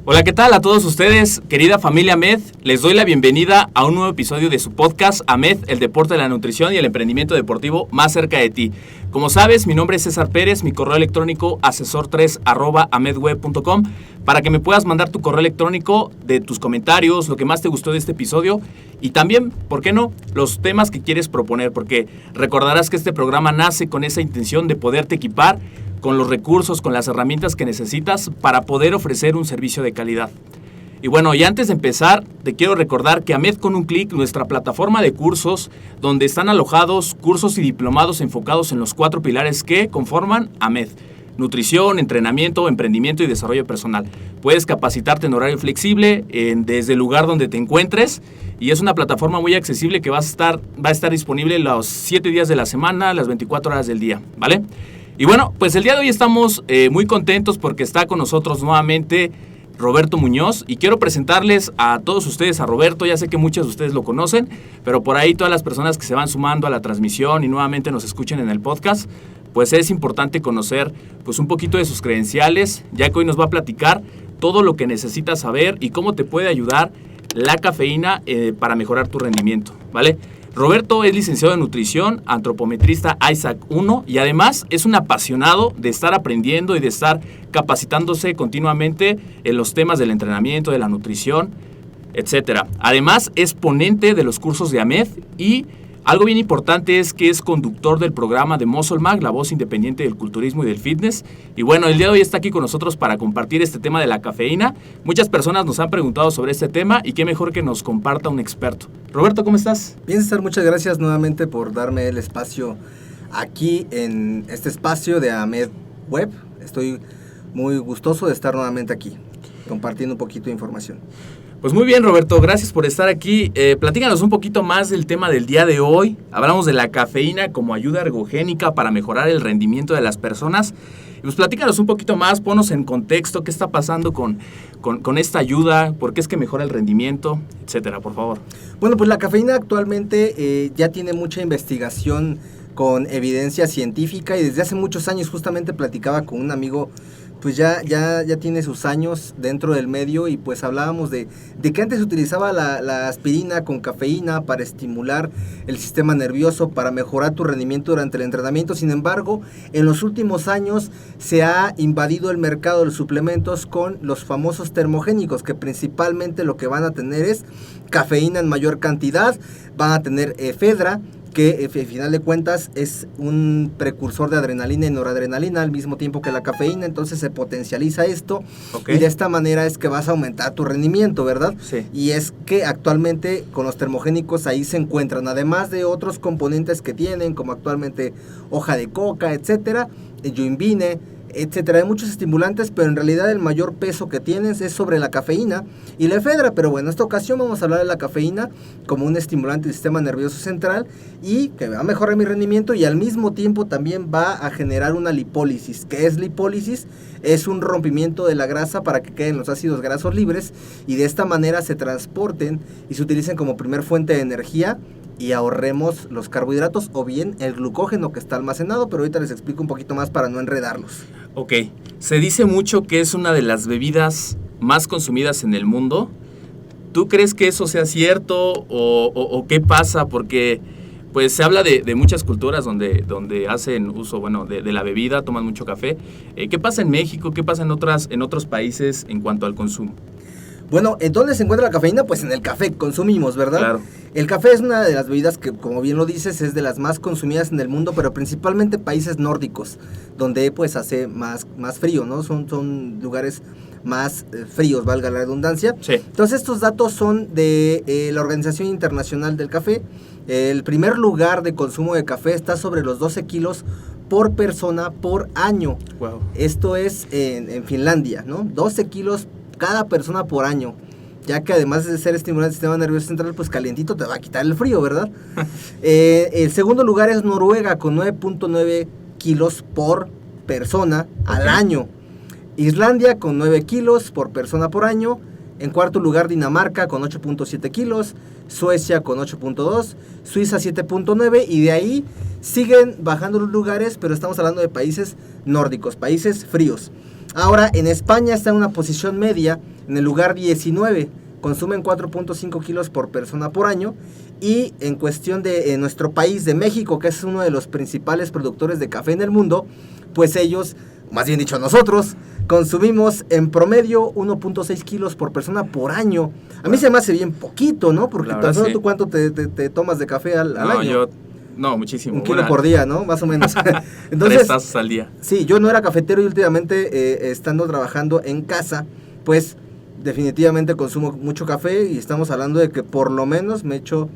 Hola, ¿qué tal a todos ustedes? Querida familia AMED, les doy la bienvenida a un nuevo episodio de su podcast AMED, el deporte de la nutrición y el emprendimiento deportivo más cerca de ti. Como sabes, mi nombre es César Pérez, mi correo electrónico asesor3@amedweb.com, para que me puedas mandar tu correo electrónico de tus comentarios, lo que más te gustó de este episodio y también, ¿por qué no?, los temas que quieres proponer, porque recordarás que este programa nace con esa intención de poderte equipar con los recursos, con las herramientas que necesitas para poder ofrecer un servicio de calidad. Y bueno, y antes de empezar, te quiero recordar que AMED con un clic, nuestra plataforma de cursos, donde están alojados cursos y diplomados enfocados en los 4 pilares que conforman AMED: nutrición, entrenamiento, emprendimiento y desarrollo personal. Puedes capacitarte en horario flexible desde el lugar donde te encuentres, y es una plataforma muy accesible que va a estar disponible los 7 días de la semana, las 24 horas del día, ¿vale? Y bueno, pues el día de hoy estamos muy contentos porque está con nosotros nuevamente Roberto Muñoz, y quiero presentarles a todos ustedes a Roberto. Ya sé que muchos de ustedes lo conocen, pero por ahí todas las personas que se van sumando a la transmisión y nuevamente nos escuchen en el podcast, pues es importante conocer pues un poquito de sus credenciales, ya que hoy nos va a platicar todo lo que necesitas saber y cómo te puede ayudar la cafeína para mejorar tu rendimiento, ¿vale? Roberto es licenciado en nutrición, antropometrista Isaac 1, y además es un apasionado de estar aprendiendo y de estar capacitándose continuamente en los temas del entrenamiento, de la nutrición, etc. Además es ponente de los cursos de AMED, y algo bien importante es que es conductor del programa de Muscle Mag, la voz independiente del culturismo y del fitness. Y bueno, el día de hoy está aquí con nosotros para compartir este tema de la cafeína. Muchas personas nos han preguntado sobre este tema y qué mejor que nos comparta un experto. Roberto, ¿cómo estás? Bien, César, muchas gracias nuevamente por darme el espacio aquí en este espacio de AMED Web. Estoy muy gustoso de estar nuevamente aquí, compartiendo un poquito de información. Pues muy bien, Roberto, gracias por estar aquí. Platícanos un poquito más del tema del día de hoy. Hablamos de la cafeína como ayuda ergogénica para mejorar el rendimiento de las personas. Y pues platícanos un poquito más, ponos en contexto, qué está pasando con esta ayuda, por qué es que mejora el rendimiento, etcétera, por favor. Bueno, pues la cafeína actualmente ya tiene mucha investigación con evidencia científica, y desde hace muchos años, justamente platicaba con un amigo, pues ya tiene sus años dentro del medio, y pues hablábamos de que antes se utilizaba la aspirina con cafeína para estimular el sistema nervioso, para mejorar tu rendimiento durante el entrenamiento. Sin embargo, en los últimos años se ha invadido el mercado de los suplementos con los famosos termogénicos, que principalmente lo que van a tener es cafeína en mayor cantidad, van a tener efedra, que al final de cuentas es un precursor de adrenalina y noradrenalina al mismo tiempo que la cafeína. Entonces se potencializa esto, okay, y de esta manera es que vas a aumentar tu rendimiento, ¿verdad? Sí. Y es que actualmente con los termogénicos ahí se encuentran, además de otros componentes que tienen, como actualmente hoja de coca, etcétera, yoinvine, etcétera. Hay muchos estimulantes, pero en realidad el mayor peso que tienes es sobre la cafeína y la efedra. Pero bueno, en esta ocasión vamos a hablar de la cafeína como un estimulante del sistema nervioso central, y que va a mejorar mi rendimiento, y al mismo tiempo también va a generar una lipólisis. ¿Qué es lipólisis? Es un rompimiento de la grasa para que queden los ácidos grasos libres, y de esta manera se transporten y se utilicen como primer fuente de energía, y ahorremos los carbohidratos o bien el glucógeno que está almacenado, pero ahorita les explico un poquito más para no enredarlos. Ok, se dice mucho que es una de las bebidas más consumidas en el mundo. ¿Tú crees que eso sea cierto o qué pasa? Porque pues se habla de muchas culturas donde hacen uso, bueno, de la bebida, toman mucho café. ¿Qué pasa en México? ¿Qué pasa en otros países en cuanto al consumo? Bueno, ¿en dónde se encuentra la cafeína? Pues en el café que consumimos, ¿verdad? Claro. El café es una de las bebidas que, como bien lo dices, es de las más consumidas en el mundo, pero principalmente países nórdicos, donde pues hace más frío, ¿no? Son lugares más fríos, valga la redundancia. Sí. Entonces estos datos son de la Organización Internacional del Café. El primer lugar de consumo de café está sobre los 12 kilos por persona por año. Wow. Esto es en Finlandia, ¿no? 12 kilos cada persona por año, ya que además de ser estimulante del sistema nervioso central, pues calientito te va a quitar el frío, ¿verdad? El segundo lugar es Noruega, con 9.9 kilos por persona al año. Islandia con 9 kilos por persona por año. En cuarto lugar, Dinamarca con 8.7 kilos, Suecia con 8.2, Suiza 7.9, y de ahí siguen bajando los lugares, pero estamos hablando de países nórdicos, países fríos. Ahora, en España está en una posición media en el lugar 19, consumen 4.5 kilos por persona por año. Y en cuestión de nuestro país, de México, que es uno de los principales productores de café en el mundo, pues ellos, más bien dicho nosotros, consumimos en promedio 1.6 kilos por persona por año. A mí se me hace bien poquito, ¿no? Porque tan solo tú cuánto te tomas de café al año. No, muchísimo. 1 kilo por día, ¿no? Más o menos. Entonces, 3 tazas al día. Sí, yo no era cafetero y últimamente, estando trabajando en casa, pues definitivamente consumo mucho café y estamos hablando de que por lo menos me echo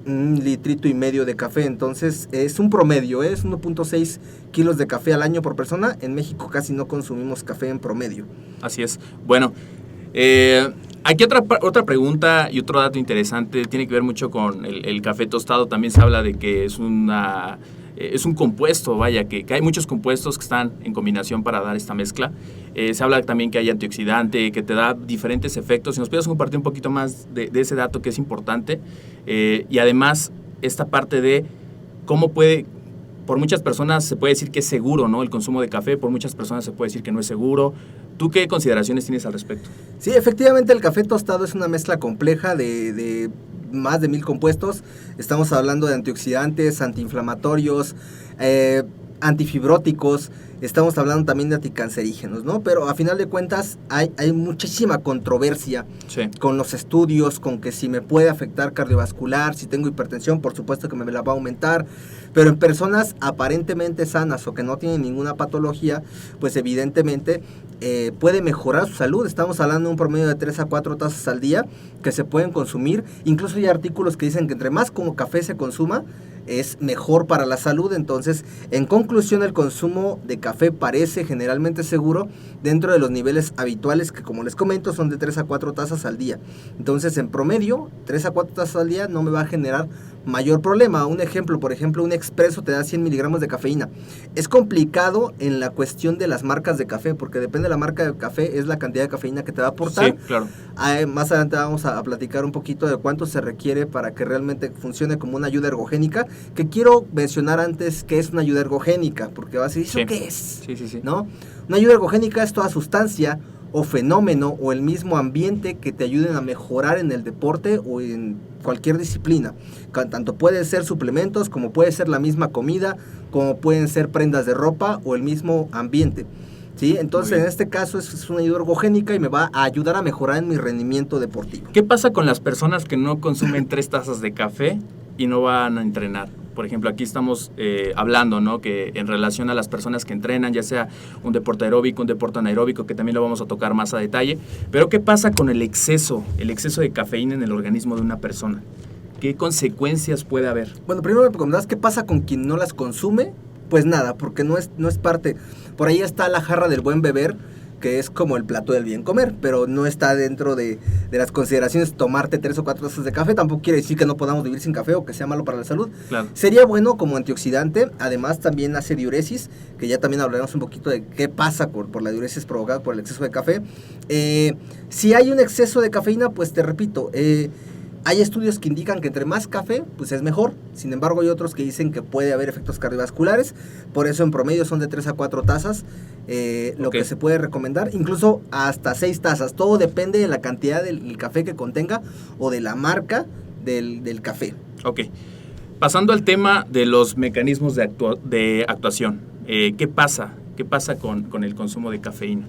1,5 litros de café. Entonces es un promedio, es 1.6 kilos de café al año por persona. En México casi no consumimos café en promedio. Así es. Bueno, aquí otra pregunta y otro dato interesante tiene que ver mucho con el café tostado. También se habla de que es un compuesto, vaya, que hay muchos compuestos que están en combinación para dar esta mezcla. Se habla también que hay antioxidante, que te da diferentes efectos. Si nos puedes compartir un poquito más de ese dato que es importante. Y además, esta parte de cómo por muchas personas se puede decir que es seguro, ¿no? El consumo de café, por muchas personas se puede decir que no es seguro. ¿Tú qué consideraciones tienes al respecto? Sí, efectivamente el café tostado es una mezcla compleja de más de 1000 compuestos. Estamos hablando de antioxidantes, antiinflamatorios, antifibróticos, estamos hablando también de anticancerígenos, ¿no? Pero a final de cuentas hay muchísima controversia con los estudios, con que si me puede afectar cardiovascular, si tengo hipertensión, por supuesto que me la va a aumentar, pero en personas aparentemente sanas o que no tienen ninguna patología, pues evidentemente puede mejorar su salud. Estamos hablando de un promedio de 3 a 4 tazas al día que se pueden consumir. Incluso hay artículos que dicen que entre más como café se consuma, es mejor para la salud. Entonces, en conclusión, el consumo de café parece generalmente seguro dentro de los niveles habituales, que como les comento son de 3 a 4 tazas al día. Entonces, en promedio, 3 a 4 tazas al día no me va a generar mayor problema. Un ejemplo, por ejemplo, un expreso te da 100 miligramos de cafeína. Es complicado en la cuestión de las marcas de café, porque depende de la marca de café, es la cantidad de cafeína que te va a aportar. Sí, claro. Más adelante vamos a platicar un poquito de cuánto se requiere para que realmente funcione como una ayuda ergogénica, que quiero mencionar antes qué es una ayuda ergogénica, porque vas a decir, ¿eso qué es? Sí. ¿No? Una ayuda ergogénica es toda sustancia o fenómeno o el mismo ambiente que te ayuden a mejorar en el deporte o en cualquier disciplina. Tanto pueden ser suplementos, como puede ser la misma comida, como pueden ser prendas de ropa o el mismo ambiente. ¿Sí? Entonces, en este caso es una ayuda ergogénica y me va a ayudar a mejorar en mi rendimiento deportivo. ¿Qué pasa con las personas que no consumen 3 tazas de café y no van a entrenar? Por ejemplo, aquí estamos hablando, ¿no? Que en relación a las personas que entrenan, ya sea un deporte aeróbico, un deporte anaeróbico, que también lo vamos a tocar más a detalle. Pero ¿qué pasa con el exceso de cafeína en el organismo de una persona? ¿Qué consecuencias puede haber? Bueno, primero me preguntas, ¿qué pasa con quien no las consume? Pues nada, porque no es parte. Por ahí está la jarra del buen beber, que es como el plato del bien comer, pero no está dentro de las consideraciones tomarte 3 o 4 tazas de café. Tampoco quiere decir que no podamos vivir sin café o que sea malo para la salud. Claro. Sería bueno como antioxidante, además también hace diuresis, que ya también hablaremos un poquito de qué pasa por la diuresis provocada por el exceso de café. Si hay un exceso de cafeína, pues te repito, hay estudios que indican que entre más café, pues es mejor. Sin embargo, hay otros que dicen que puede haber efectos cardiovasculares. Por eso en promedio son de 3 a 4 tazas. Lo que se puede recomendar, incluso hasta 6 tazas. Todo depende de la cantidad del café que contenga o de la marca del café. Ok. Pasando al tema de los mecanismos de actuación. ¿Qué pasa? ¿Qué pasa con el consumo de cafeína?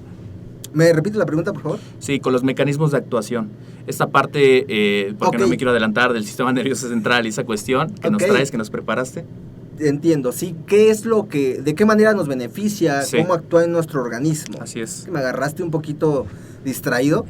¿Me repite la pregunta, por favor? Sí, con los mecanismos de actuación. Esta parte, porque no me quiero adelantar, del sistema nervioso central y esa cuestión que nos traes, que nos preparaste. Entiendo, sí. ¿Qué es de qué manera nos beneficia? Sí. ¿Cómo actúa en nuestro organismo? Así es. Me agarraste un poquito distraído.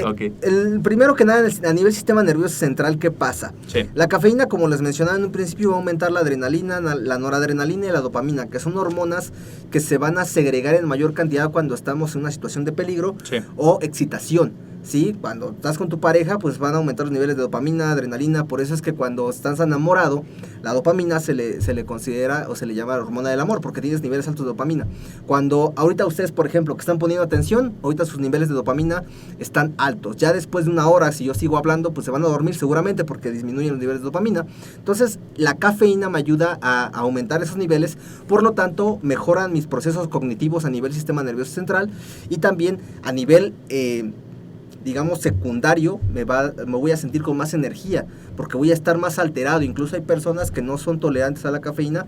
Okay. El primero que nada, a nivel sistema nervioso central, ¿qué pasa? Sí. La cafeína, como les mencionaba en un principio, va a aumentar la adrenalina, la noradrenalina y la dopamina, que son hormonas que se van a segregar en mayor cantidad cuando estamos en una situación de peligro o excitación. ¿Sí? Cuando estás con tu pareja, pues van a aumentar los niveles de dopamina, adrenalina. Por eso es que cuando estás enamorado, la dopamina se le considera o se le llama la hormona del amor, porque tienes niveles altos de dopamina. Cuando ahorita ustedes, por ejemplo, que están poniendo atención, ahorita sus niveles de dopamina están altos. Ya después de una hora, si yo sigo hablando, pues se van a dormir seguramente porque disminuyen los niveles de dopamina. Entonces, la cafeína me ayuda a aumentar esos niveles. Por lo tanto, mejoran mis procesos cognitivos a nivel sistema nervioso central y también a nivel digamos, secundario, me voy a sentir con más energía, porque voy a estar más alterado. Incluso hay personas que no son tolerantes a la cafeína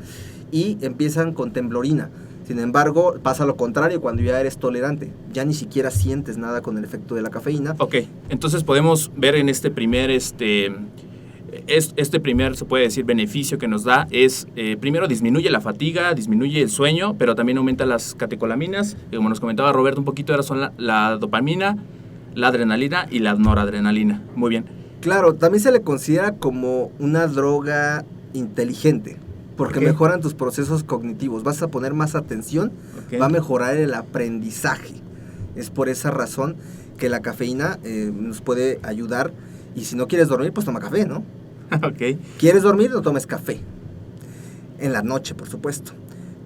y empiezan con temblorina. Sin embargo, pasa lo contrario cuando ya eres tolerante. Ya ni siquiera sientes nada con el efecto de la cafeína. Ok, entonces podemos ver en este primer, primer, se puede decir, beneficio que nos da es, primero, disminuye la fatiga, disminuye el sueño, pero también aumenta las catecolaminas, que como nos comentaba Roberto un poquito, son la dopamina, la adrenalina y la noradrenalina. Muy bien. Claro, también se le considera como una droga inteligente, porque mejoran tus procesos cognitivos, vas a poner más atención, va a mejorar el aprendizaje. Es por esa razón que la cafeína nos puede ayudar, y si no quieres dormir, pues toma café, ¿no? Ok. ¿Quieres dormir? No tomes café. En la noche, por supuesto.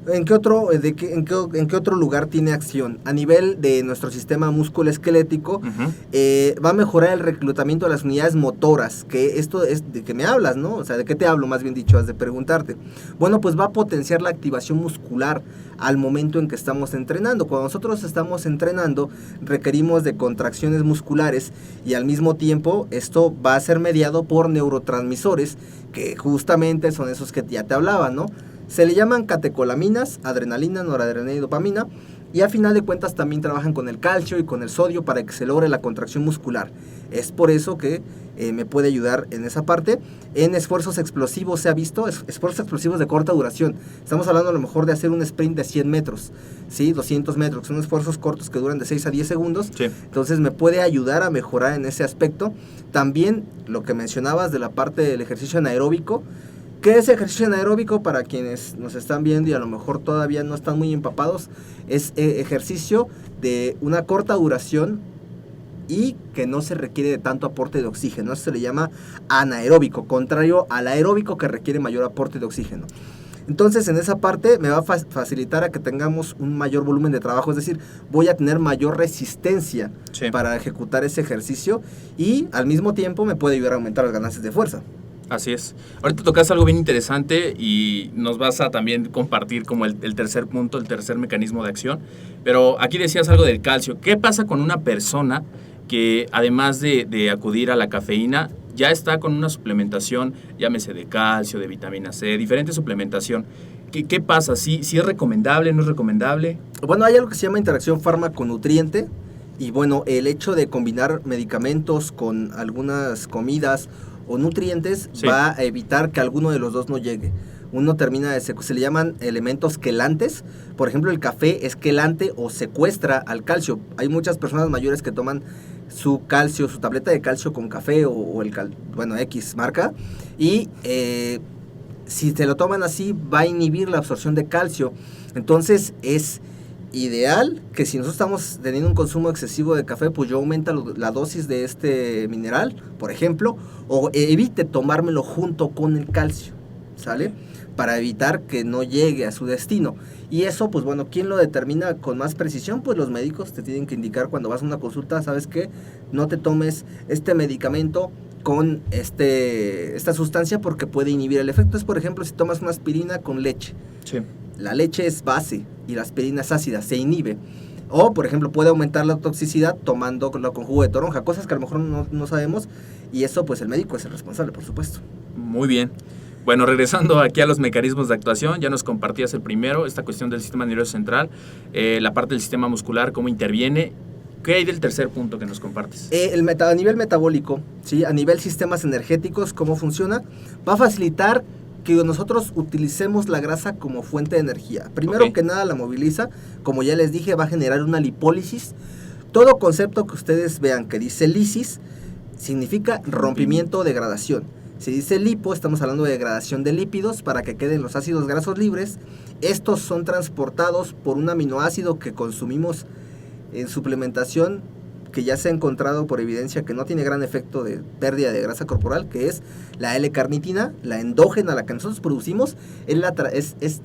¿En qué otro lugar tiene acción? A nivel de nuestro sistema musculoesquelético, va a mejorar el reclutamiento de las unidades motoras, que esto es de que me hablas, ¿no? O sea, ¿de qué te hablo? Más bien dicho, has de preguntarte. Bueno, pues va a potenciar la activación muscular al momento en que estamos entrenando. Cuando nosotros estamos entrenando, requerimos de contracciones musculares y al mismo tiempo esto va a ser mediado por neurotransmisores, que justamente son esos que ya te hablaba, ¿no? Se le llaman catecolaminas, adrenalina, noradrenalina y dopamina, y a final de cuentas también trabajan con el calcio y con el sodio para que se logre la contracción muscular. Es por eso que me puede ayudar en esa parte. En esfuerzos explosivos se ha visto, esfuerzos explosivos de corta duración. Estamos hablando a lo mejor de hacer un sprint de 100 metros, ¿sí? 200 metros, son esfuerzos cortos que duran de 6 a 10 segundos. Sí. Entonces me puede ayudar a mejorar en ese aspecto. También lo que mencionabas de la parte del ejercicio anaeróbico. ¿Qué es ejercicio anaeróbico? Para quienes nos están viendo y a lo mejor todavía no están muy empapados, es ejercicio de una corta duración y que no se requiere de tanto aporte de oxígeno. Eso se le llama anaeróbico, contrario al aeróbico, que requiere mayor aporte de oxígeno. Entonces, en esa parte me va a facilitar a que tengamos un mayor volumen de trabajo, es decir, voy a tener mayor resistencia para ejecutar ese ejercicio, y al mismo tiempo me puede ayudar a aumentar las ganancias de fuerza. Así es. Ahorita tocas algo bien interesante y nos vas a también compartir como el tercer punto, el tercer mecanismo de acción. Pero aquí decías algo del calcio. ¿Qué pasa con una persona que además de acudir a la cafeína ya está con una suplementación, llámese de calcio, de vitamina C, diferente suplementación? ¿Qué pasa? ¿Sí es recomendable, no es recomendable? Bueno, hay algo que se llama interacción fármaco-nutriente. Y bueno, el hecho de combinar medicamentos con algunas comidas o nutrientes va a evitar que alguno de los dos no llegue. Uno termina se le llaman elementos quelantes. Por ejemplo, el café es quelante o secuestra al calcio. Hay muchas personas mayores que toman su calcio, su tableta de calcio con café o X marca, y si se lo toman así va a inhibir la absorción de calcio. Entonces es ideal que si nosotros estamos teniendo un consumo excesivo de café, pues yo aumenta la dosis de este mineral, por ejemplo, o evite tomármelo junto con el calcio, ¿sale? Para evitar que no llegue a su destino. Y eso, pues bueno, ¿quién lo determina con más precisión? Pues los médicos te tienen que indicar cuando vas a una consulta, ¿sabes qué? No te tomes este medicamento con esta sustancia porque puede inhibir el efecto. Es, por ejemplo, si tomas una aspirina con leche. Sí. La leche es base y la aspirina es ácida, se inhibe. O, por ejemplo, puede aumentar la toxicidad tomándolo con jugo de toronja, cosas que a lo mejor no sabemos, y eso pues el médico es el responsable, por supuesto. Muy bien. Bueno, regresando aquí a los mecanismos de actuación, ya nos compartías el primero, esta cuestión del sistema nervioso central, la parte del sistema muscular, cómo interviene. ¿Qué hay del tercer punto que nos compartes? A nivel metabólico, ¿sí? A nivel sistemas energéticos, cómo funciona, va a facilitar que nosotros utilicemos la grasa como fuente de energía. Primero que nada la moviliza, como ya les dije, va a generar una lipólisis. Todo concepto que ustedes vean que dice lisis, significa rompimiento o degradación. Si dice lipo, estamos hablando de degradación de lípidos para que queden los ácidos grasos libres. Estos son transportados por un aminoácido que consumimos en suplementación, que ya se ha encontrado por evidencia que no tiene gran efecto de pérdida de grasa corporal, que es la L-carnitina, la endógena, la que nosotros producimos, es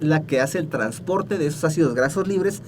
la que hace el transporte de esos ácidos grasos libres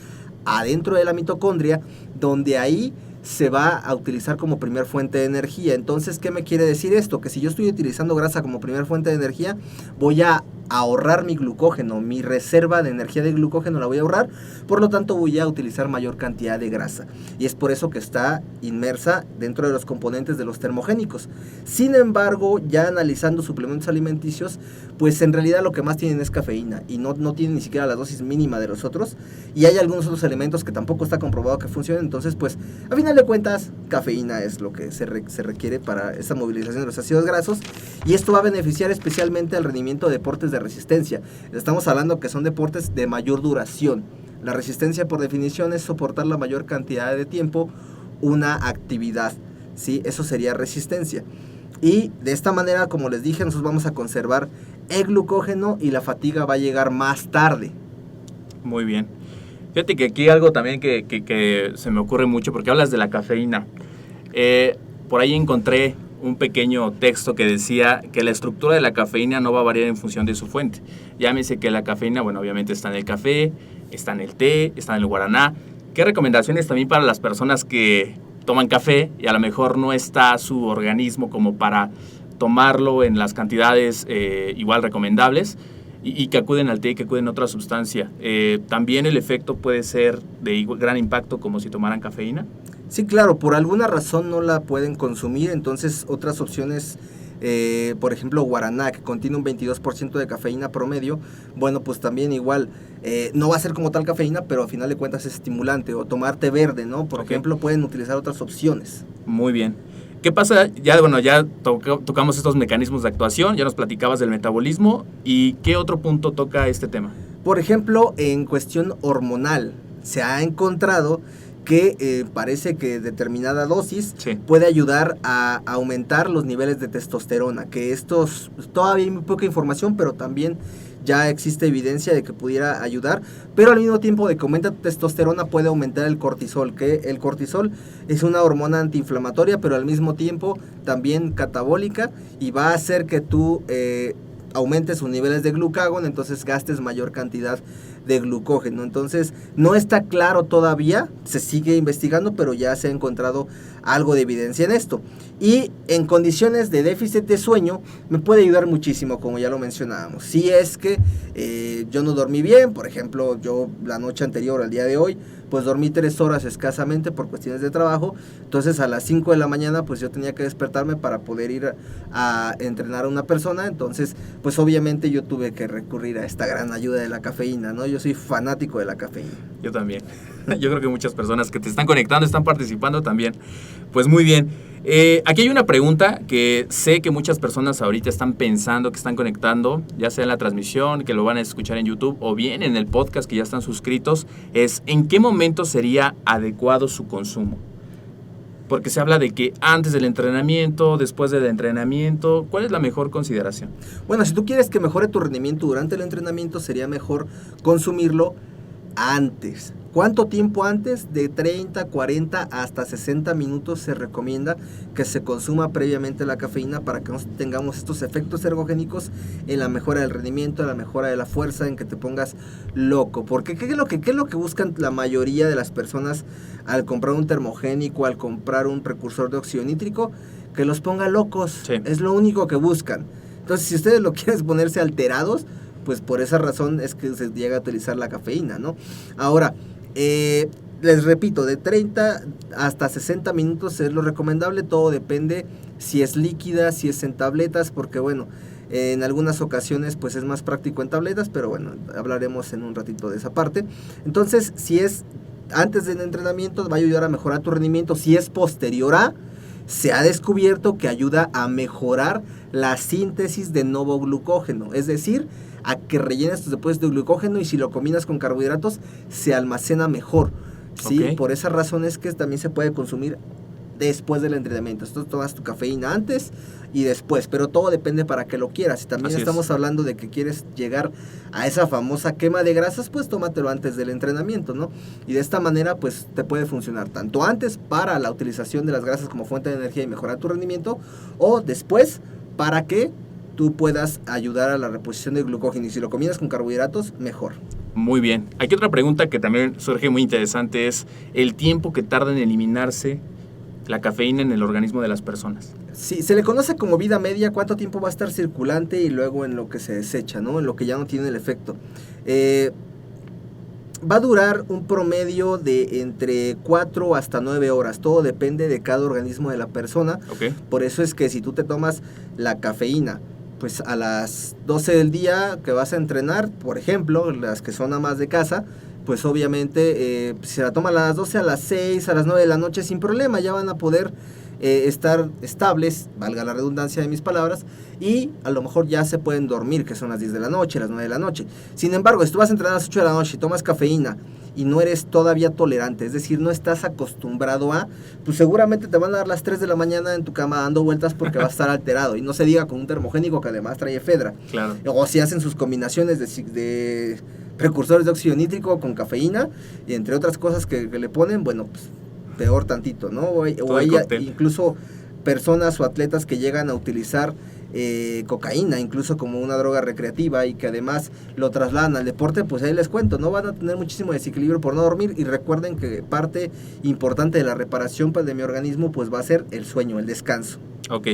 adentro de la mitocondria, donde ahí se va a utilizar como primer fuente de energía. Entonces, ¿qué me quiere decir esto? Que si yo estoy utilizando grasa como primer fuente de energía, voy a ahorrar mi glucógeno, mi reserva de energía de glucógeno la voy a ahorrar, por lo tanto voy a utilizar mayor cantidad de grasa. Y es por eso que está inmersa dentro de los componentes de los termogénicos. Sin embargo, ya analizando suplementos alimenticios, pues en realidad lo que más tienen es cafeína y no tienen ni siquiera la dosis mínima de los otros. Y hay algunos otros elementos que tampoco está comprobado que funcionen. Entonces, pues, a final de cuentas, cafeína es lo que se requiere para esta movilización de los ácidos grasos. Y esto va a beneficiar especialmente al rendimiento de deportes de resistencia. Estamos hablando que son deportes de mayor duración. La resistencia, por definición, es soportar la mayor cantidad de tiempo una actividad, ¿sí? Eso sería resistencia. Y de esta manera, como les dije, nosotros vamos a conservar el glucógeno y la fatiga va a llegar más tarde. Muy bien. Fíjate que aquí algo también que se me ocurre mucho, porque hablas de la cafeína. Por ahí encontré un pequeño texto que decía que la estructura de la cafeína no va a variar en función de su fuente. Llámese que la cafeína, bueno, obviamente está en el café, está en el té, está en el guaraná. ¿Qué recomendaciones también para las personas que toman café y a lo mejor no está su organismo como para tomarlo en las cantidades igual recomendables y que acuden al té y que acuden a otra sustancia? ¿También el efecto puede ser de gran impacto como si tomaran cafeína? Sí, claro, por alguna razón no la pueden consumir, entonces otras opciones, por ejemplo, guaraná, que contiene un 22% de cafeína promedio, bueno, pues también igual, no va a ser como tal cafeína, pero al final de cuentas es estimulante, o tomar té verde, ¿no? Por ejemplo, pueden utilizar otras opciones. Muy bien. ¿Qué pasa? Ya tocamos estos mecanismos de actuación, ya nos platicabas del metabolismo, ¿y qué otro punto toca este tema? Por ejemplo, en cuestión hormonal, se ha encontrado que parece que determinada dosis puede ayudar a aumentar los niveles de testosterona, que estos, todavía hay muy poca información, pero también ya existe evidencia de que pudiera ayudar, pero al mismo tiempo de que aumenta testosterona puede aumentar el cortisol, que el cortisol es una hormona antiinflamatoria, pero al mismo tiempo también catabólica, y va a hacer que tú aumentes sus niveles de glucagón, entonces gastes mayor cantidad de glucógeno. Entonces no está claro todavía, se sigue investigando, pero ya se ha encontrado algo de evidencia en esto. Y en condiciones de déficit de sueño me puede ayudar muchísimo, como ya lo mencionábamos. Si es que yo no dormí bien, por ejemplo, yo la noche anterior al día de hoy, pues dormí 3 horas escasamente por cuestiones de trabajo, entonces a las 5 de la mañana pues yo tenía que despertarme para poder ir a entrenar a una persona, entonces pues obviamente yo tuve que recurrir a esta gran ayuda de la cafeína, ¿no? Yo soy fanático de la cafeína. Yo también. Yo creo que muchas personas que te están conectando, están participando también. Pues muy bien. Aquí hay una pregunta que sé que muchas personas ahorita están pensando, que están conectando, ya sea en la transmisión, que lo van a escuchar en YouTube o bien en el podcast que ya están suscritos, es ¿en qué momento sería adecuado su consumo? Porque se habla de que antes del entrenamiento, después del entrenamiento, ¿cuál es la mejor consideración? Bueno, si tú quieres que mejore tu rendimiento durante el entrenamiento, sería mejor consumirlo antes. ¿Cuánto tiempo antes? De 30, 40 hasta 60 minutos se recomienda que se consuma previamente la cafeína para que no tengamos estos efectos ergogénicos en la mejora del rendimiento, en la mejora de la fuerza, en que te pongas loco. Porque ¿qué es lo que buscan la mayoría de las personas al comprar un termogénico, al comprar un precursor de óxido nítrico? Que los ponga locos. Sí. Es lo único que buscan. Entonces, si ustedes lo quieren ponerse alterados, pues por esa razón es que se llega a utilizar la cafeína, ¿no? Ahora, les repito, de 30 hasta 60 minutos es lo recomendable, todo depende si es líquida, si es en tabletas, porque bueno, en algunas ocasiones pues es más práctico en tabletas, pero bueno, hablaremos en un ratito de esa parte. Entonces, si es antes del entrenamiento, va a ayudar a mejorar tu rendimiento. Si es posterior a, se ha descubierto que ayuda a mejorar la síntesis de nuevo glucógeno, es decir, a que rellenes tus depósitos de glucógeno, y si lo combinas con carbohidratos se almacena mejor, ¿sí? Okay. Por esa razón es que también se puede consumir después del entrenamiento. Entonces tomas tu cafeína antes y después, pero todo depende para que lo quieras. Si también estamos hablando de que quieres llegar a esa famosa quema de grasas, pues tómatelo antes del entrenamiento, ¿no? Y de esta manera pues te puede funcionar tanto antes para la utilización de las grasas como fuente de energía y mejorar tu rendimiento, o después para que tú puedas ayudar a la reposición de glucógeno, y si lo combinas con carbohidratos, mejor. Muy bien. Aquí otra pregunta que también surge muy interesante es el tiempo que tarda en eliminarse la cafeína en el organismo de las personas? Sí, se le conoce como vida media, cuánto tiempo va a estar circulante y luego en lo que se desecha, ¿no? En lo que ya no tiene el efecto. Va a durar un promedio de entre 4 hasta 9 horas. Todo depende de cada organismo de la persona. Okay. Por eso es que si tú te tomas la cafeína, pues a las 12 del día que vas a entrenar, por ejemplo, las que son amas de casa, pues obviamente si se la toman a las 12, a las 6, a las 9 de la noche sin problema, ya van a poder estar estables, valga la redundancia de mis palabras, y a lo mejor ya se pueden dormir, que son las 10 de la noche, las 9 de la noche. Sin embargo, si tú vas a entrenar a las 8 de la noche y tomas cafeína y no eres todavía tolerante, es decir, no estás acostumbrado a, pues seguramente te van a dar las 3 de la mañana en tu cama dando vueltas porque vas a estar alterado, y no se diga con un termogénico que además trae efedra. Claro. O si hacen sus combinaciones de precursores de óxido nítrico con cafeína, y entre otras cosas que le ponen, bueno, pues peor tantito, ¿no? O hay incluso personas o atletas que llegan a utilizar cocaína, incluso como una droga recreativa, y que además lo trasladan al deporte. Pues ahí les cuento, no van a tener muchísimo desequilibrio por no dormir, y recuerden que parte importante de la reparación de mi organismo pues va a ser el sueño, el descanso. Ok,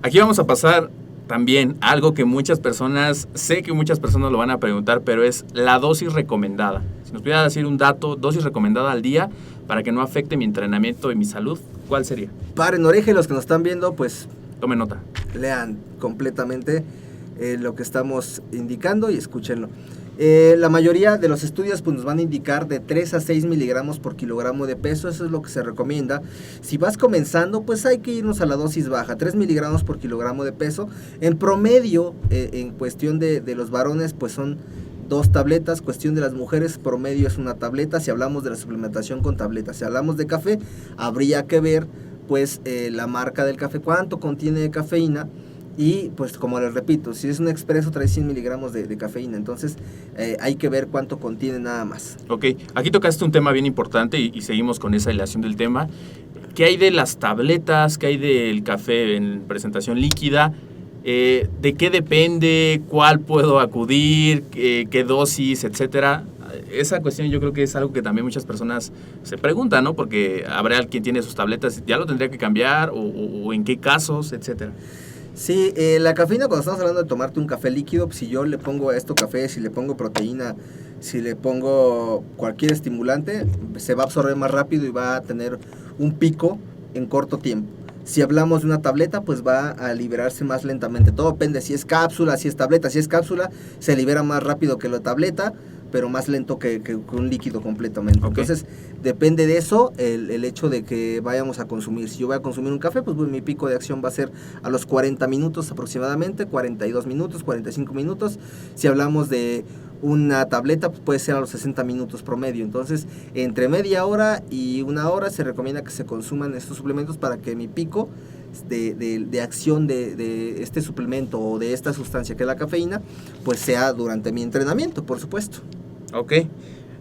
aquí vamos a pasar también algo que muchas personas, sé que muchas personas lo van a preguntar, pero es la dosis recomendada. Si nos pudiera decir un dato, dosis recomendada al día para que no afecte mi entrenamiento y mi salud, ¿cuál sería? Paren oreja, y los que nos están viendo, pues tomen nota. Lean completamente lo que estamos indicando y escúchenlo. La mayoría de los estudios pues, nos van a indicar de 3 a 6 miligramos por kilogramo de peso. Eso es lo que se recomienda. Si vas comenzando, pues hay que irnos a la dosis baja, 3 miligramos por kilogramo de peso. En promedio, en cuestión de los varones, pues son 2 tabletas. Cuestión de las mujeres, promedio es una tableta. Si hablamos de la suplementación con tabletas, si hablamos de café, habría que ver pues la marca del café, cuánto contiene de cafeína. Y pues como les repito, si es un expreso trae 100 miligramos de cafeína, entonces hay que ver cuánto contiene nada más. Ok, aquí tocaste un tema bien importante y seguimos con esa hilación del tema. ¿Qué hay de las tabletas? ¿Qué hay del café en presentación líquida? ¿De qué depende? ¿Cuál puedo acudir? ¿Qué dosis? Etcétera. Esa cuestión yo creo que es algo que también muchas personas se preguntan, ¿no? Porque habrá quien tiene sus tabletas, ¿ya lo tendría que cambiar? ¿O en qué casos? Etcétera. Sí, la cafeína, cuando estamos hablando de tomarte un café líquido, pues si yo le pongo a esto café, si le pongo proteína, si le pongo cualquier estimulante, se va a absorber más rápido y va a tener un pico en corto tiempo. Si hablamos de una tableta, pues va a liberarse más lentamente. Todo depende si es cápsula, si es tableta. Si es cápsula, se libera más rápido que la tableta, pero más lento que un líquido completamente. Okay. Entonces, depende de eso el hecho de que vayamos a consumir. Si yo voy a consumir un café, pues mi pico de acción va a ser a los 40 minutos aproximadamente, 42 minutos, 45 minutos. Si hablamos de una tableta, pues puede ser a los 60 minutos promedio. Entonces, entre media hora y una hora se recomienda que se consuman estos suplementos para que mi pico de acción de este suplemento o de esta sustancia que es la cafeína, pues sea durante mi entrenamiento, por supuesto. Ok.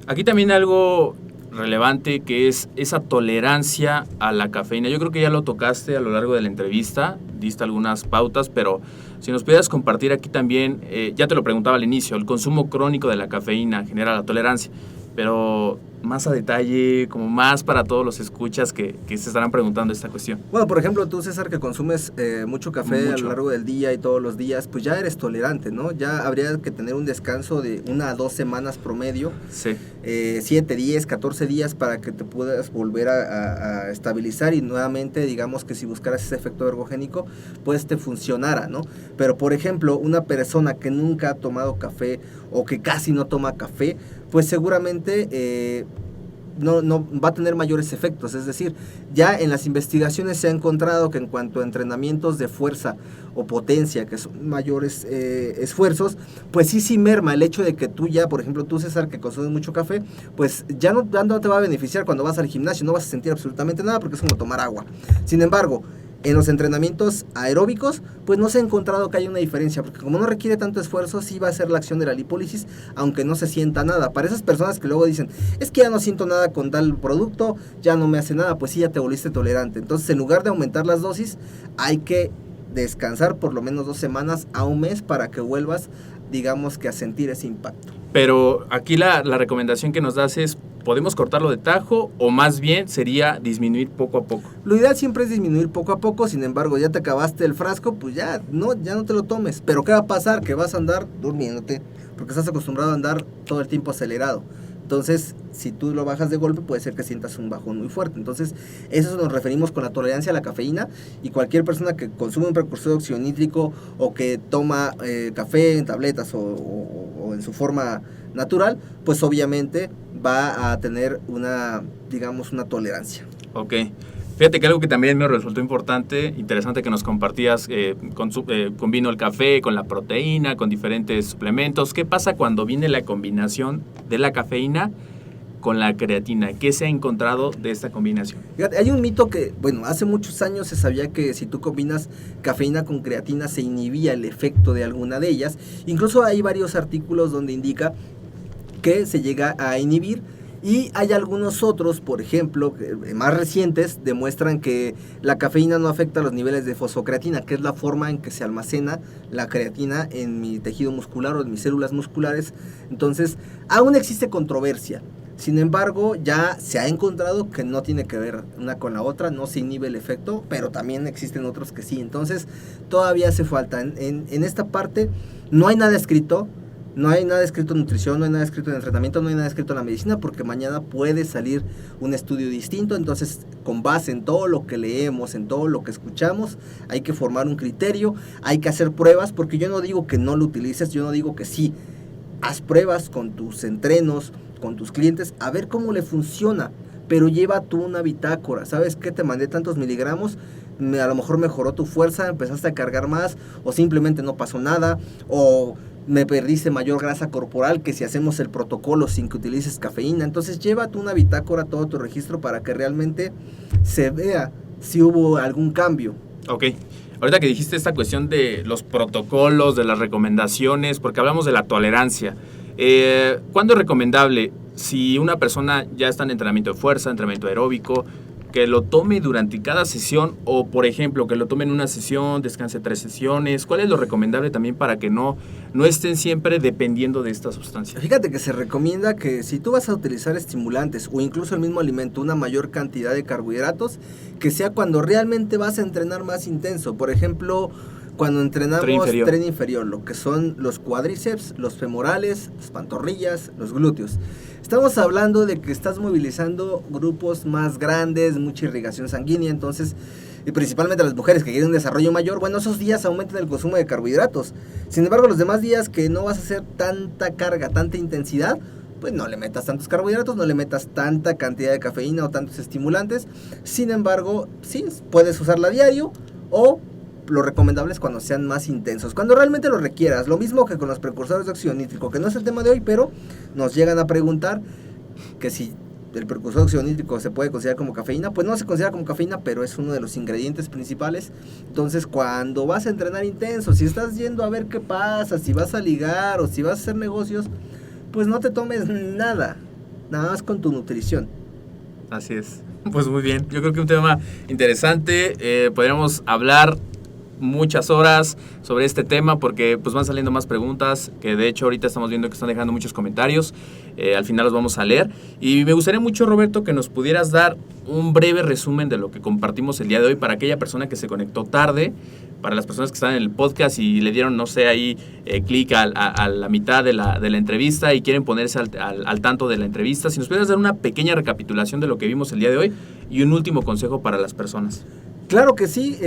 Aquí también algo relevante que es esa tolerancia a la cafeína. Yo creo que ya lo tocaste a lo largo de la entrevista, diste algunas pautas, pero si nos pudieras compartir aquí también, ya te lo preguntaba al inicio, el consumo crónico de la cafeína genera la tolerancia, pero más a detalle, como más para todos los escuchas que se estarán preguntando esta cuestión. Bueno, por ejemplo, tú, César, que consumes mucho café a lo largo del día y todos los días, pues ya eres tolerante, ¿no? Ya habría que tener un descanso de 1 a 2 semanas promedio, sí. 7, 10, 14 días para que te puedas volver a estabilizar y nuevamente, digamos que si buscaras ese efecto ergogénico, pues te funcionara, ¿no? Pero, por ejemplo, una persona que nunca ha tomado café o que casi no toma café, pues seguramente no va a tener mayores efectos. Es decir, ya en las investigaciones se ha encontrado que en cuanto a entrenamientos de fuerza o potencia, que son mayores esfuerzos, pues sí merma el hecho de que tú ya, por ejemplo, tú, César, que consumes mucho café, pues ya no te va a beneficiar cuando vas al gimnasio, no vas a sentir absolutamente nada porque es como tomar agua. Sin embargo, en los entrenamientos aeróbicos, pues no se ha encontrado que haya una diferencia, porque como no requiere tanto esfuerzo, sí va a ser la acción de la lipólisis, aunque no se sienta nada. Para esas personas que luego dicen, es que ya no siento nada con tal producto, ya no me hace nada, pues sí, ya te volviste tolerante. Entonces, en lugar de aumentar las dosis, hay que descansar por lo menos 2 semanas a un mes para que vuelvas, digamos que a sentir ese impacto. Pero aquí la recomendación que nos das es ¿podemos cortarlo de tajo o más bien sería disminuir poco a poco? Lo ideal siempre es disminuir poco a poco, sin embargo, ya te acabaste el frasco, pues ya no te lo tomes. Pero ¿qué va a pasar? Que vas a andar durmiéndote, porque estás acostumbrado a andar todo el tiempo acelerado. Entonces, si tú lo bajas de golpe, puede ser que sientas un bajón muy fuerte. Entonces, eso nos referimos con la tolerancia a la cafeína, y cualquier persona que consume un precursor de óxido nítrico o que toma café en tabletas o en su forma natural, pues obviamente va a tener una tolerancia. Ok. Fíjate que algo que también me resultó interesante que nos compartías, combino el café con la proteína, con diferentes suplementos. ¿Qué pasa cuando viene la combinación de la cafeína con la creatina? ¿Qué se ha encontrado de esta combinación? Fíjate, hay un mito que, hace muchos años se sabía que si tú combinas cafeína con creatina se inhibía el efecto de alguna de ellas. Incluso hay varios artículos donde indica que se llega a inhibir. Y hay algunos otros, por ejemplo, más recientes, demuestran que la cafeína no afecta los niveles de fosfocreatina, que es la forma en que se almacena la creatina en mi tejido muscular o en mis células musculares. Entonces, aún existe controversia. Sin embargo, ya se ha encontrado que no tiene que ver una con la otra, no se inhibe el efecto, pero también existen otros que sí. Entonces, todavía hace falta. En esta parte no hay nada escrito. No hay nada escrito en nutrición, no hay nada escrito en entrenamiento, no hay nada escrito en la medicina, porque mañana puede salir un estudio distinto. Entonces, con base en todo lo que leemos, en todo lo que escuchamos, hay que formar un criterio, hay que hacer pruebas, porque yo no digo que no lo utilices, yo no digo que sí. Haz pruebas con tus entrenos, con tus clientes, a ver cómo le funciona, pero lleva tú una bitácora. ¿Sabes qué? Te mandé tantos miligramos, a lo mejor mejoró tu fuerza, empezaste a cargar más, o simplemente no pasó nada, o me perdiste mayor grasa corporal que si hacemos el protocolo sin que utilices cafeína. Entonces llévate una bitácora, todo tu registro, para que realmente se vea si hubo algún cambio. Ok. Ahorita que dijiste esta cuestión de los protocolos, de las recomendaciones, porque hablamos de la tolerancia. ¿Cuándo es recomendable? Si una persona ya está en entrenamiento de fuerza, entrenamiento aeróbico, que lo tome durante cada sesión, o por ejemplo, que lo tome en una sesión, descanse 3 sesiones. ¿Cuál es lo recomendable también para que no estén siempre dependiendo de esta sustancia? Fíjate que se recomienda que si tú vas a utilizar estimulantes o incluso el mismo alimento, una mayor cantidad de carbohidratos, que sea cuando realmente vas a entrenar más intenso. Por ejemplo, cuando entrenamos tren inferior, lo que son los cuádriceps, los femorales, las pantorrillas, los glúteos. Estamos hablando de que estás movilizando grupos más grandes, mucha irrigación sanguínea, entonces, y principalmente las mujeres que quieren un desarrollo mayor, esos días aumentan el consumo de carbohidratos. Sin embargo, los demás días que no vas a hacer tanta carga, tanta intensidad, pues no le metas tantos carbohidratos, no le metas tanta cantidad de cafeína o tantos estimulantes. Sin embargo, sí, puedes usarla a diario, o lo recomendable es cuando sean más intensos, cuando realmente lo requieras. Lo mismo que con los precursores de óxido nítrico, que no es el tema de hoy, pero nos llegan a preguntar que si el precursor de óxido nítrico se puede considerar como cafeína. Pues no se considera como cafeína, pero es uno de los ingredientes principales. Entonces, cuando vas a entrenar intenso, si estás yendo a ver qué pasa, si vas a ligar o si vas a hacer negocios, pues no te tomes nada más con tu nutrición. Así es. Pues muy bien, yo creo que un tema interesante. Podríamos hablar muchas horas sobre este tema, porque pues van saliendo más preguntas, que de hecho ahorita estamos viendo que están dejando muchos comentarios. Al final los vamos a leer, y me gustaría mucho, Roberto, que nos pudieras dar un breve resumen de lo que compartimos el día de hoy para aquella persona que se conectó tarde, para las personas que están en el podcast y le dieron, no sé, ahí clic a la mitad de la entrevista y quieren ponerse al tanto de la entrevista. Si nos pudieras dar una pequeña recapitulación de lo que vimos el día de hoy y un último consejo para las personas. Claro que sí.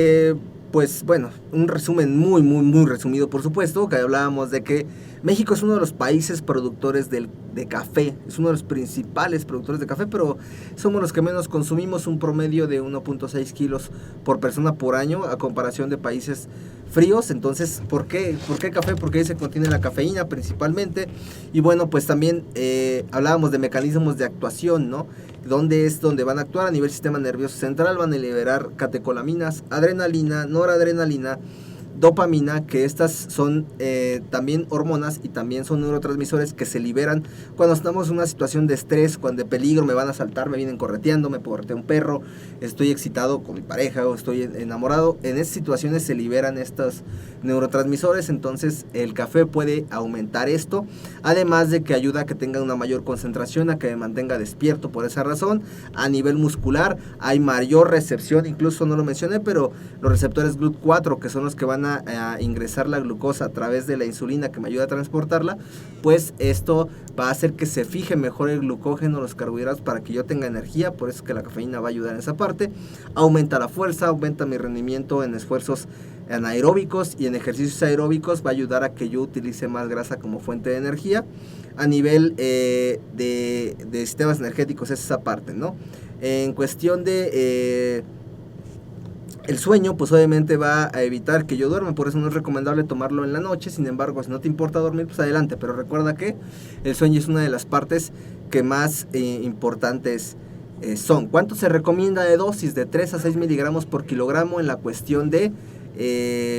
Pues bueno, un resumen muy resumido, por supuesto, que hablábamos de que México es uno de los países productores de café, es uno de los principales productores de café, pero somos los que menos consumimos, un promedio de 1.6 kilos por persona por año, a comparación de países fríos. Entonces, ¿por qué café? Porque ahí se contiene la cafeína principalmente. Y bueno, pues también hablábamos de mecanismos de actuación, ¿no? Donde van a actuar a nivel sistema nervioso central, van a liberar catecolaminas, adrenalina, noradrenalina, dopamina, que estas son también hormonas y también son neurotransmisores que se liberan cuando estamos en una situación de estrés, cuando de peligro, me van a asaltar, me vienen correteando, me corretea un perro, estoy excitado con mi pareja o estoy enamorado. En esas situaciones se liberan estos neurotransmisores, entonces el café puede aumentar esto, además de que ayuda a que tenga una mayor concentración, a que me mantenga despierto. Por esa razón, a nivel muscular hay mayor recepción, incluso no lo mencioné, pero los receptores GLUT4, que son los que van a ingresar la glucosa a través de la insulina que me ayuda a transportarla, pues esto va a hacer que se fije mejor el glucógeno, los carbohidratos, para que yo tenga energía. Por eso es que la cafeína va a ayudar en esa parte. Aumenta la fuerza, aumenta mi rendimiento en esfuerzos anaeróbicos y en ejercicios aeróbicos, va a ayudar a que yo utilice más grasa como fuente de energía. A nivel de sistemas energéticos es esa parte, ¿no? En cuestión de el sueño, pues obviamente va a evitar que yo duerma, por eso no es recomendable tomarlo en la noche. Sin embargo, si no te importa dormir, pues adelante, pero recuerda que el sueño es una de las partes que más importantes son. ¿Cuánto se recomienda de dosis? De 3 a 6 miligramos por kilogramo en la cuestión de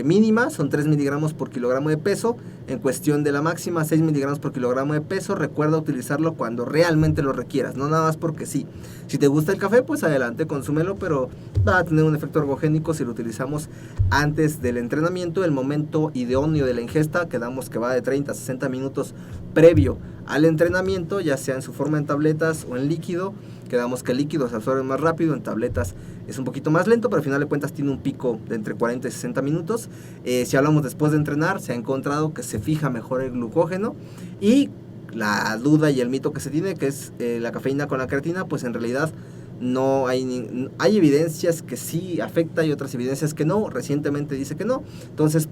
mínima, son 3 miligramos por kilogramo de peso. En cuestión de la máxima, 6 miligramos por kilogramo de peso. Recuerda utilizarlo cuando realmente lo requieras, no nada más porque sí. Si te gusta el café, pues adelante, consúmelo, pero va a tener un efecto ergogénico si lo utilizamos antes del entrenamiento. El momento idóneo de la ingesta, quedamos que va de 30 a 60 minutos previo al entrenamiento, ya sea en su forma en tabletas o en líquido. Quedamos que el líquido se absorbe más rápido, en tabletas es un poquito más lento, pero al final de cuentas tiene un pico de entre 40 y 60 minutos. Si hablamos después de entrenar, se ha encontrado que se fija mejor el glucógeno. Y la duda y el mito que se tiene, que es la cafeína con la creatina, pues en realidad no hay evidencias que sí afecta y otras evidencias que no. Recientemente dice que no. Entonces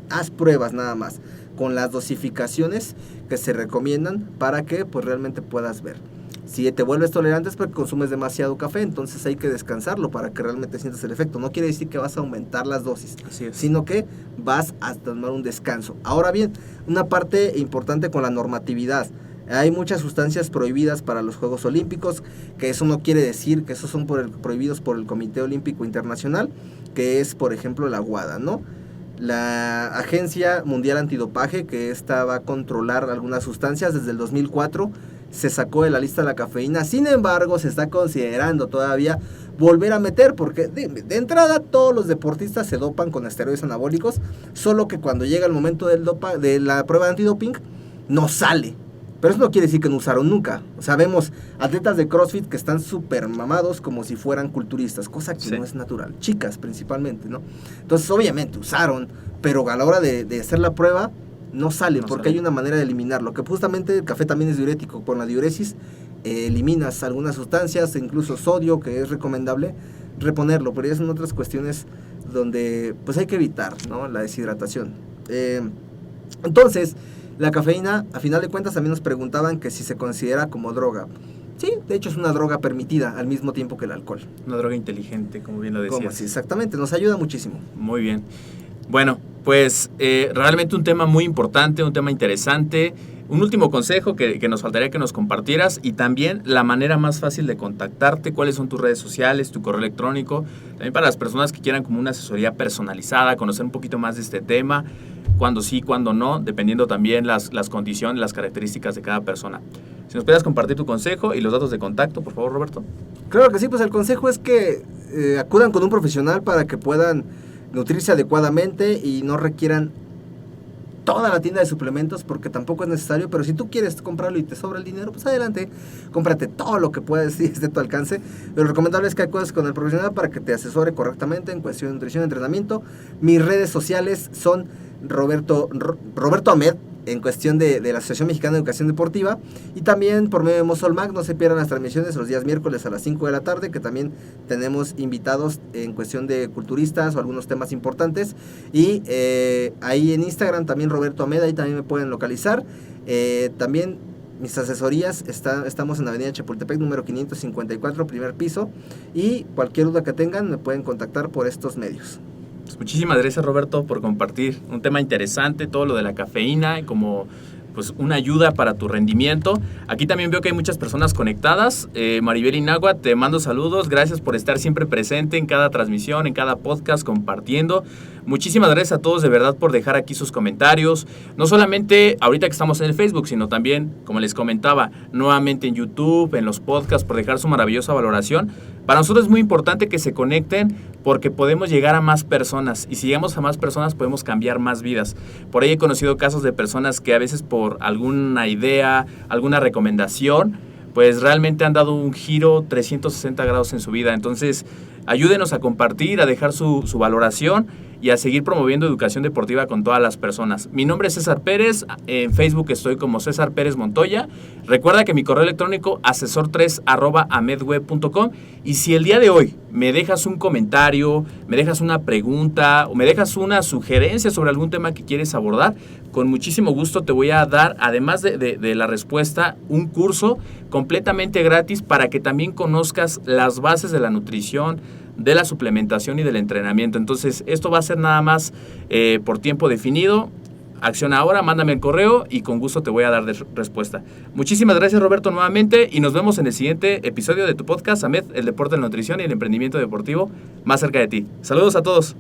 haz pruebas nada más con las dosificaciones que se recomiendan para que pues realmente puedas ver. Si te vuelves tolerante es porque consumes demasiado café, entonces hay que descansarlo para que realmente sientas el efecto. No quiere decir que vas a aumentar las dosis, sino que vas a tomar un descanso. Ahora bien, una parte importante con la normatividad. Hay muchas sustancias prohibidas para los Juegos Olímpicos, que eso no quiere decir que esos son prohibidos por el Comité Olímpico Internacional, que es, por ejemplo, la WADA, ¿no? La Agencia Mundial Antidopaje, que esta va a controlar algunas sustancias desde el 2004, se sacó de la lista la cafeína. Sin embargo, se está considerando todavía volver a meter, porque de entrada todos los deportistas se dopan con esteroides anabólicos, solo que cuando llega el momento de la prueba de antidoping, no sale. Pero eso no quiere decir que no usaron nunca. O sea, vemos atletas de CrossFit que están súper mamados como si fueran culturistas, cosa que no es natural. Chicas principalmente, ¿no? Entonces, obviamente usaron, pero a la hora de hacer la prueba, no sale, porque hay una manera de eliminarlo. Que justamente el café también es diurético. Con la diuresis eliminas algunas sustancias, incluso sodio, que es recomendable reponerlo. Pero ya son otras cuestiones donde pues hay que evitar, ¿no?, la deshidratación. Entonces, la cafeína, a final de cuentas, también nos preguntaban que si se considera como droga. Sí, de hecho es una droga permitida al mismo tiempo que el alcohol. Una droga inteligente, como bien lo decías. Sí, exactamente, nos ayuda muchísimo. Muy bien. Bueno, pues realmente un tema muy importante, un tema interesante. Un último consejo que nos faltaría que nos compartieras, y también la manera más fácil de contactarte, cuáles son tus redes sociales, tu correo electrónico, también para las personas que quieran como una asesoría personalizada, conocer un poquito más de este tema, cuándo sí, cuándo no, dependiendo también las condiciones, las características de cada persona. Si nos puedes compartir tu consejo y los datos de contacto, por favor, Roberto. Claro que sí, pues el consejo es que acudan con un profesional para que puedan nutrirse adecuadamente y no requieran toda la tienda de suplementos, porque tampoco es necesario. Pero si tú quieres comprarlo y te sobra el dinero, pues adelante, cómprate todo lo que puedas y esté a tu alcance. Lo recomendable es que acudas con el profesional para que te asesore correctamente en cuestión de nutrición y entrenamiento. Mis redes sociales son Roberto Ahmed, en cuestión de la Asociación Mexicana de Educación Deportiva, y también por medio de Mosolmag. No se pierdan las transmisiones los días miércoles a las 5 de la tarde, que también tenemos invitados en cuestión de culturistas o algunos temas importantes. Y ahí en Instagram también Roberto Ahmed, ahí también me pueden localizar. También mis asesorías, estamos en Avenida Chapultepec, número 554, primer piso, y cualquier duda que tengan me pueden contactar por estos medios. Pues muchísimas gracias, Roberto, por compartir un tema interesante, todo lo de la cafeína y como pues una ayuda para tu rendimiento. Aquí también veo que hay muchas personas conectadas. Maribel Inagua, te mando saludos, gracias por estar siempre presente en cada transmisión, en cada podcast, compartiendo. Muchísimas gracias a todos de verdad por dejar aquí sus comentarios, no solamente ahorita que estamos en el Facebook, sino también, como les comentaba, nuevamente en YouTube, en los podcasts, por dejar su maravillosa valoración. Para nosotros es muy importante que se conecten porque podemos llegar a más personas y si llegamos a más personas podemos cambiar más vidas. Por ahí he conocido casos de personas que a veces por alguna idea, alguna recomendación, pues realmente han dado un giro 360 grados en su vida. Entonces, ayúdenos a compartir, a dejar su valoración y a seguir promoviendo educación deportiva con todas las personas. Mi nombre es César Pérez, en Facebook estoy como César Pérez Montoya. Recuerda que mi correo electrónico asesor3@amedweb.com, y si el día de hoy me dejas un comentario, me dejas una pregunta o me dejas una sugerencia sobre algún tema que quieres abordar, con muchísimo gusto te voy a dar, además de la respuesta, un curso completamente gratis para que también conozcas las bases de la nutrición, de la suplementación y del entrenamiento. Entonces, esto va a ser nada más por tiempo definido. Acciona ahora, mándame el correo y con gusto te voy a dar respuesta. Muchísimas gracias, Roberto, nuevamente, y nos vemos en el siguiente episodio de tu podcast, AMED, el deporte, la nutrición y el emprendimiento deportivo más cerca de ti. Saludos a todos.